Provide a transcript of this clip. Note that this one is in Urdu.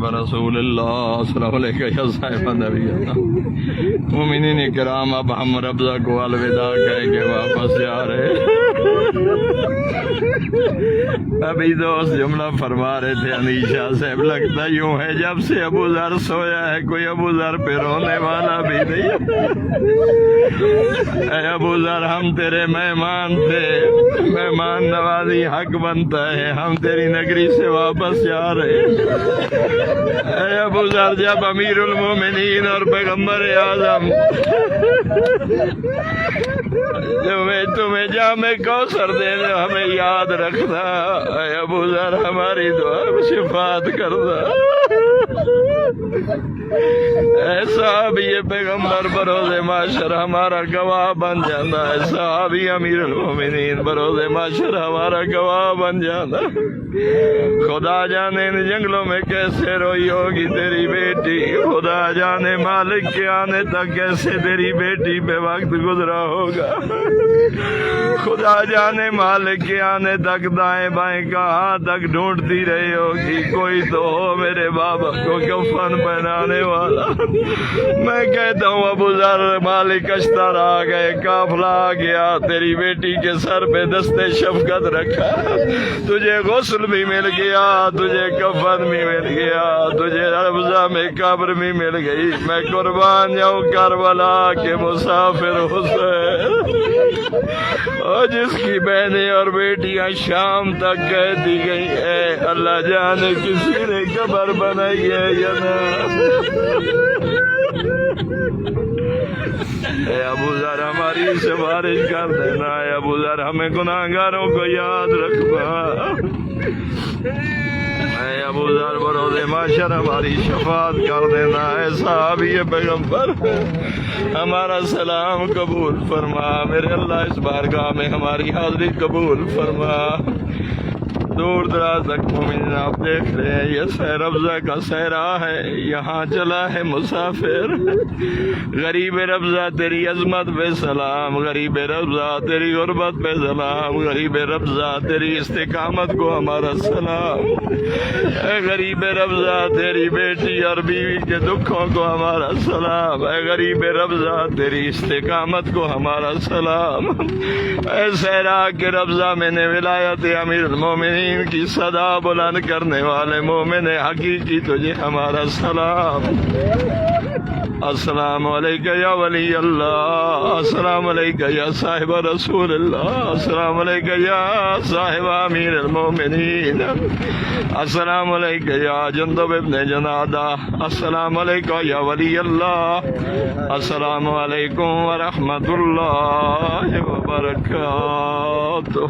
رسول اللہ السلام علیکم یا صاحب نبی اللہ مومنین کرام، اب ہم ربضہ کو الوداع کہہ کے واپس جا رہے۔ ابھی دوست جملہ فرما رہے تھے انیشا صاحب، لگتا یوں ہے جب سے ابو ذر سویا ہے کوئی ابو ذر پہ رونے والا بھی نہیں۔ اے ابو ذر، ہم تیرے مہمان تھے، مہمان نوازی حق بنتا ہے، ہم تیری نگری سے واپس جا رہے۔ اے ابو ذر، جب امیر المومنین اور پیغمبر اعظم تمہیں جامع کوثر دینے ہمیں یاد رکھنا۔ اے ابو ذر، ہماری دعا میں شفاعت کرنا۔ ایسا بھی یہ پیغمبر بروز محشر ہمارا گواہ بن جانا، ایسا بھی امیر المومنین بروز محشر ہمارا گواہ بن جانا۔ خدا جانے ان جنگلوں میں کیسے روئی ہوگی تیری بیٹی، خدا جانے مالک کے آنے تک کیسے تیری بیٹی بے وقت گزرا ہوگا، خدا جانے مالک کے آنے تک دائیں بائیں کہاں تک ڈھونڈتی رہی ہوگی، کوئی تو ہو میرے بابا کو کفن پہنانے والا۔ میں کہتا ہوں ابو ذر، مالک اشتر آ گئے، قافلہ آ گیا، تیری بیٹی کے سر پہ دستے شفقت رکھا، تجھے غسل بھی مل گیا، تجھے کفن بھی مل گیا، تجھے ربضہ میں قبر بھی مل گئی۔ میں قربان جاؤں کربلا کے مسافر حسین، اور جس کی بہنیں اور بیٹیاں شام تک کہتی گئی اے اللہ جانے کسی نے قبر بنائی ہے یا نہ۔ اے ابو ذر، ہماری سفارش کر دینا، اے ابو ذر، ہمیں گناہگاروں کو یاد رکھنا، اے ابو ذر بروز محشر ہماری شفاعت کر دینا۔ اے صحابی پیغمبر، ہمارا سلام قبول فرما، میرے اللہ اس بارگاہ میں ہماری حاضری قبول فرما۔ دور دراز تک مومنین آپ دیکھ رہے ہیں، یہ سہ ربضہ کا صحرا ہے، یہاں چلا ہے مسافر۔ غریب ربضہ تیری عظمت پہ سلام، غریب ربضہ تیری غربت پہ سلام، غریب ربضہ تیری استقامت کو ہمارا سلام، اے غریب ربضہ تیری بیٹی اور بیوی کے دکھوں کو ہمارا سلام، اے غریب ربضہ تیری استقامت کو ہمارا سلام۔ اے صحرا کے ربضہ میں نے ولایت امیر المومنین کی صدا بلند کرنے والے مومن حقیقی، تجھے ہمارا سلام۔ السلام علیکم یا ولی اللہ، السلام علیکم یا صاحب رسول اللہ، السلام علیکم یا صاحب امیر المومنین، السلام علیکم یا جندب ابن جنادہ، السلام علیکم یا ولی اللہ، السلام علیکم ورحمۃ اللہ وبرکاتہ۔